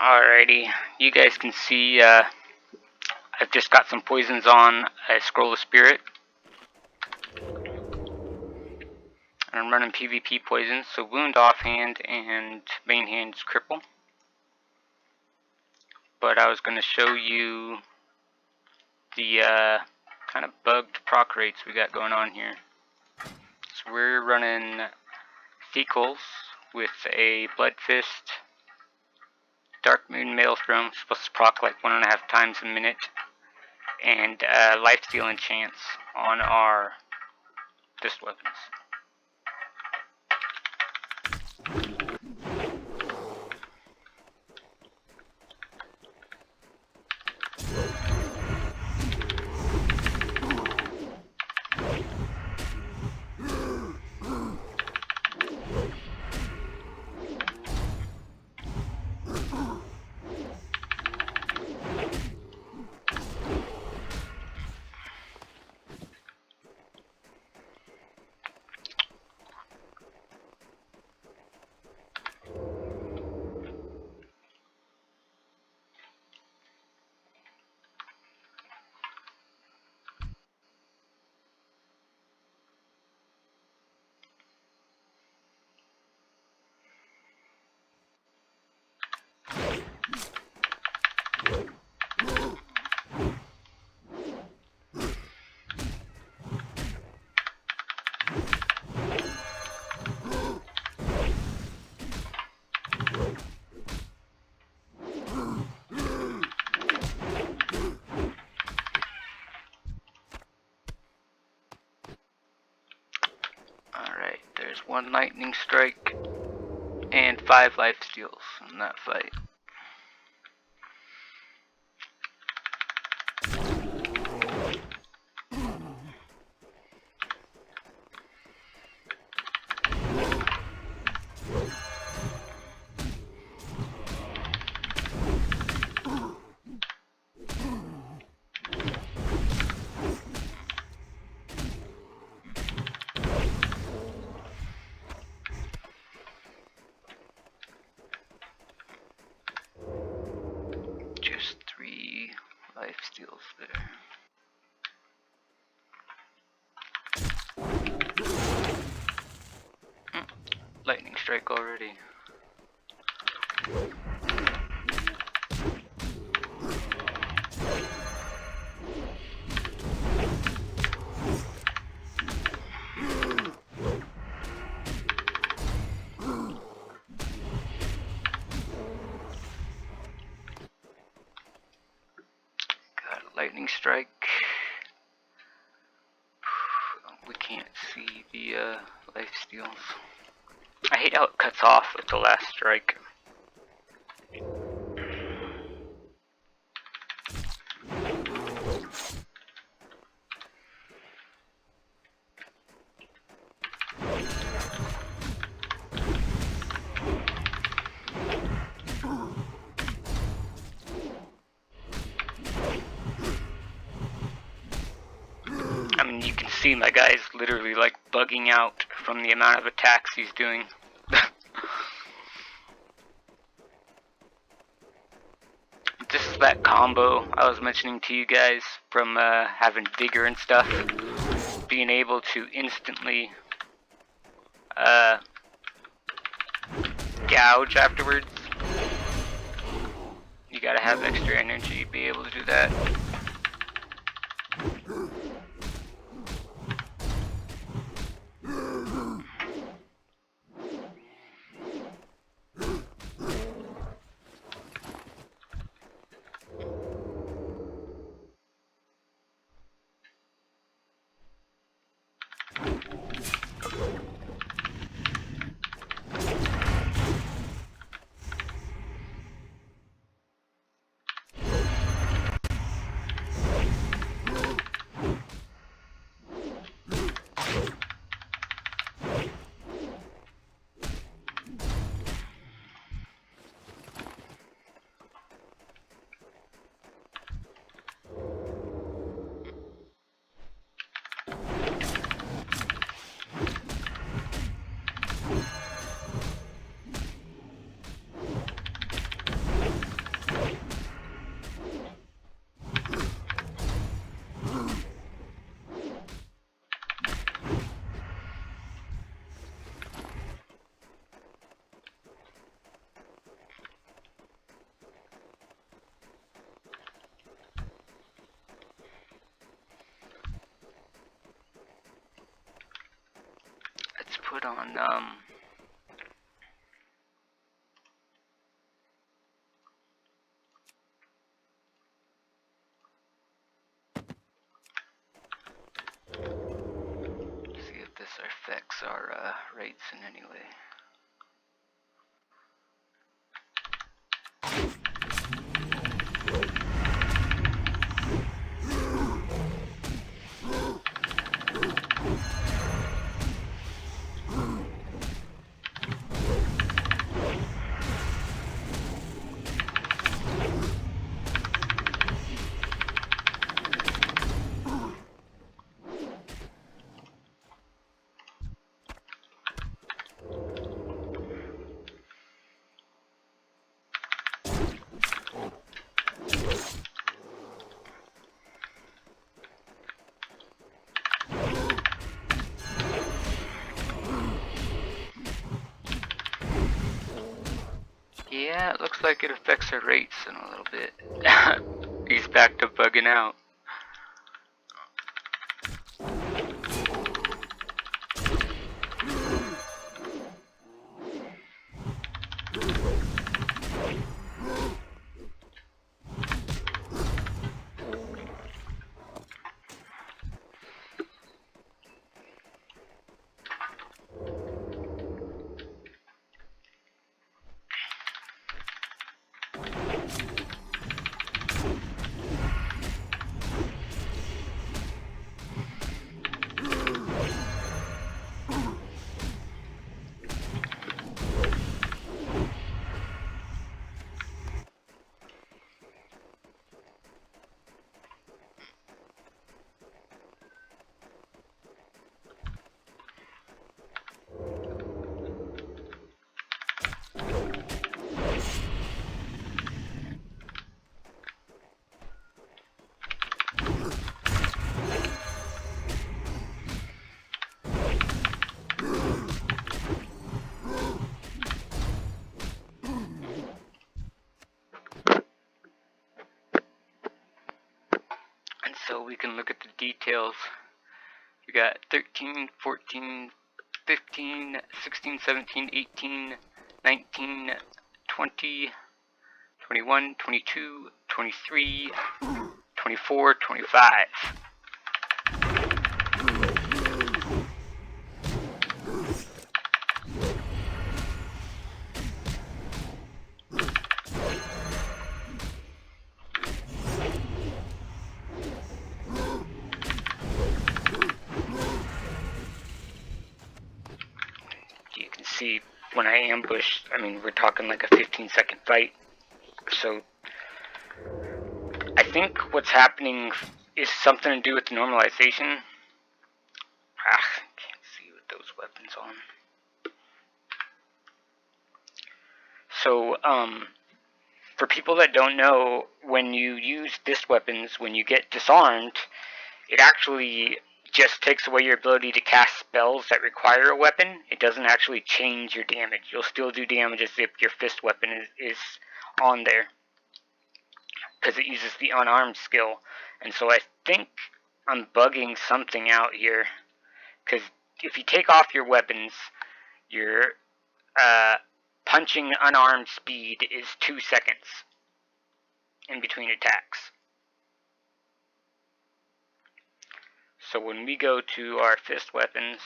Alrighty, you guys can see I've just got some poisons on a Scroll of Spirit. And I'm running PvP poisons, so wound offhand and main hand's cripple. But I was going to show you the kind of bugged proc rates we got going on here. So we're running Fecals with a Blood Fist, Dark Moon Maelstrom, supposed to proc like 1.5 times a minute, and Lifesteal enchants on our fist weapons. Alright, there's 1 lightning strike and 5 life steals in that fight. Just 3 life steals there. Lightning strike already. Lightning strike. We can't see the life steals. I hate how it cuts off at the last strike. I mean, you can see my guy's literally like bugging out from the amount of attacks he's doing. This is that combo I was mentioning to you guys from having vigor and stuff. Being able to instantly gouge afterwards. You gotta have extra energy to be able to do that. on see if this affects our rates in any way. Yeah, it looks like it affects our rates in a little bit. He's back to bugging out. So we can look at the details. We got 13, 14, 15, 16, 17, 18, 19, 20, 21, 22, 23, 24, 25. You can see when I ambush, I mean, we're talking like a 15-second fight. So I think what's happening is something to do with the normalization. Can't see with those weapons on. So, for people that don't know, when you use this weapons, when you get disarmed, it actually just takes away your ability to cast spells that require a weapon. It doesn't actually change your damage. You'll still do damage as if your fist weapon is on there, because it uses the unarmed skill. And so I think I'm bugging something out here, because if you take off your weapons, your punching unarmed speed is 2 seconds in between attacks. So when we go to our fist weapons,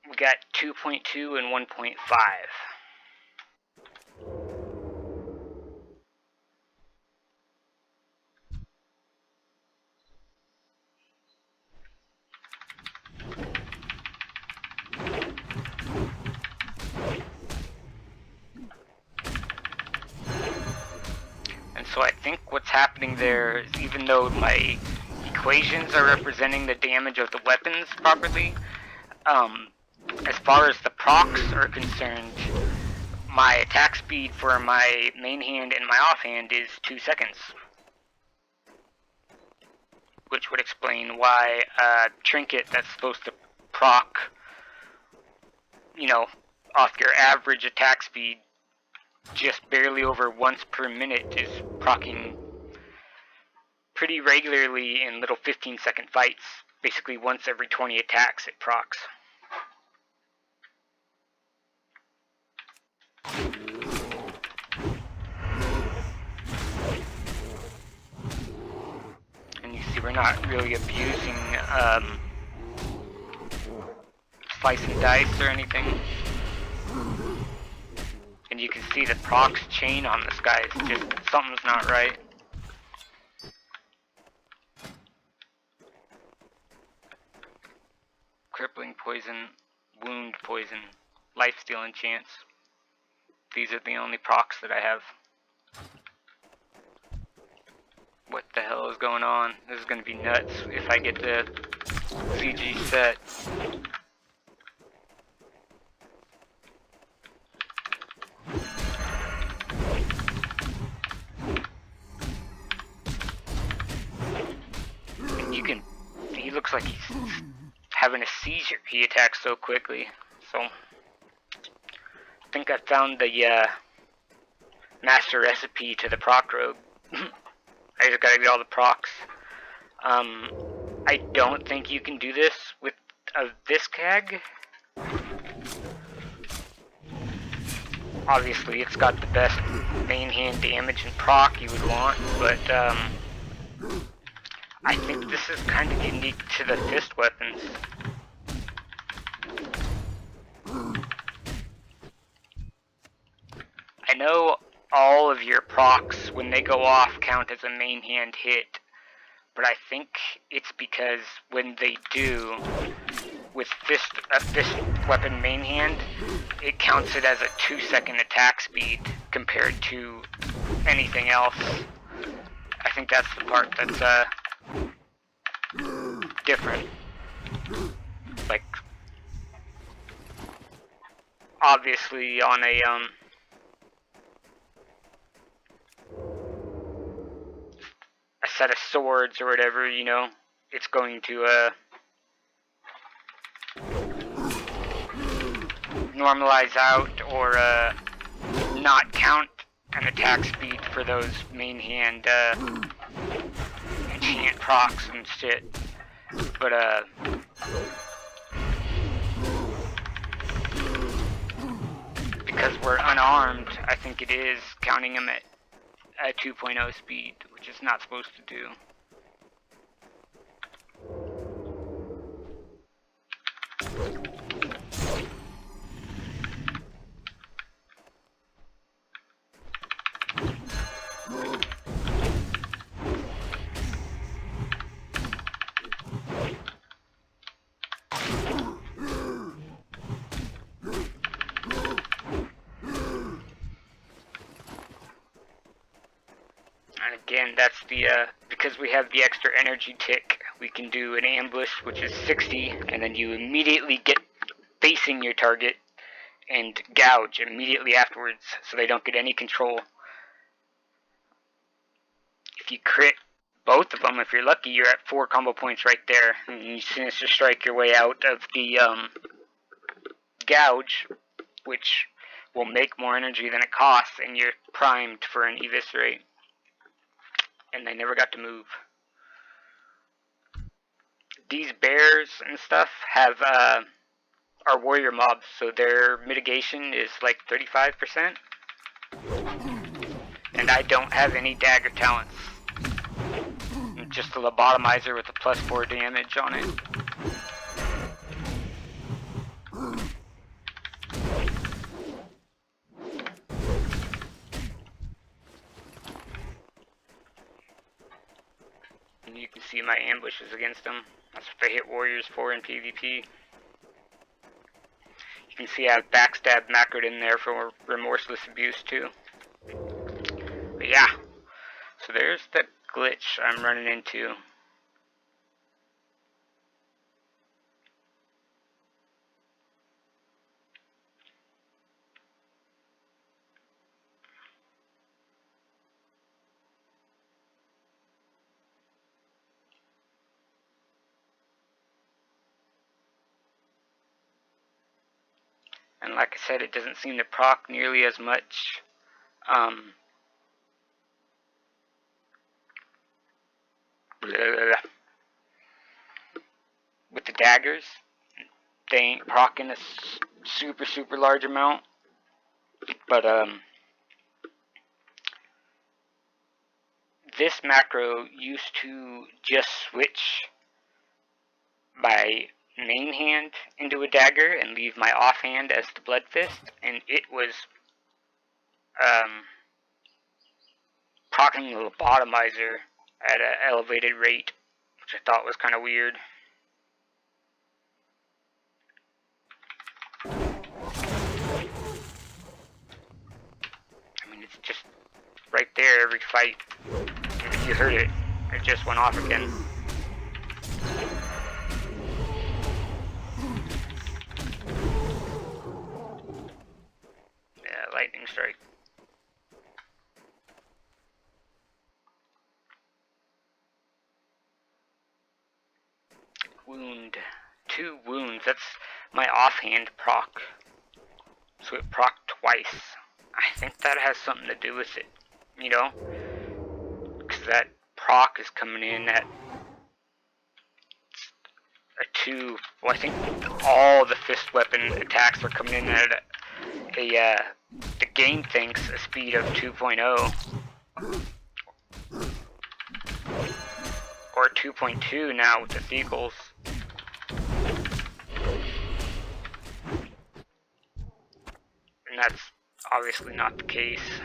we got 2.2 and 1.5. And so I think what's happening there is, even though my equations are representing the damage of the weapons properly, as far as the procs are concerned, my attack speed for my main hand and my offhand is 2 seconds. Which would explain why a trinket that's supposed to proc, you know, off your average attack speed just barely over once per minute is proccing pretty regularly in little 15-second fights, basically once every 20 attacks it procs. And you see we're not really abusing slice and dice or anything. And you can see the procs chain on this guy is just, something's not right. Crippling poison, wound poison, life-stealing chance. These are the only procs that I have. What the hell is going on? This is gonna be nuts if I get the CG set. And you can, he looks like he's having a seizure. He attacks so quickly. So, I think I found the master recipe to the proc rogue. I just gotta get all the procs. I don't think you can do this with a Viscag. Obviously, it's got the best main hand damage and proc you would want, but I think this is kind of unique to the fist weapons. I know all of your procs, when they go off, count as a main hand hit, but I think it's because when they do, with a fist weapon main hand, it counts it as a 2-second attack speed compared to anything else. I think that's the part that's different. Like, obviously on a set of swords or whatever, you know, it's going to normalize out or not count an attack speed for those main hand enchant procs and shit. But because we're unarmed, I think it is counting them at 2.0 speed, which is not supposed to do. And again, that's the, because we have the extra energy tick, we can do an ambush, which is 60, and then you immediately get facing your target and gouge immediately afterwards, so they don't get any control. If you crit both of them, if you're lucky, you're at 4 combo points right there, and you sinister strike your way out of the gouge, which will make more energy than it costs, and you're primed for an eviscerate. And they never got to move. These bears and stuff have are warrior mobs, so their mitigation is like 35%. And I don't have any dagger talents. I'm just a lobotomizer with a +4 damage on it. And you can see my ambushes against them. That's what I hit warriors for in PvP. You can see I have backstab macroed in there for remorseless abuse too. But yeah, so there's the glitch I'm running into. And like I said, it doesn't seem to proc nearly as much. with the daggers. They ain't procking a super large amount, but this macro used to just switch my main hand into a dagger and leave my offhand as the blood fist, and it was procking the lobotomizer at an elevated rate, which I thought was kind of weird. I mean, it's just right there every fight. And if you heard it, it just went off again. Yeah, lightning strike. Wound. 2 wounds. That's my offhand proc. So it proc twice. I think that has something to do with it. You know? Because that proc is coming in at a 2. Well, I think all the fist weapon attacks are coming in at the game thinks a speed of 2.0. Or 2.2 now with the vehicles. And that's obviously not the case.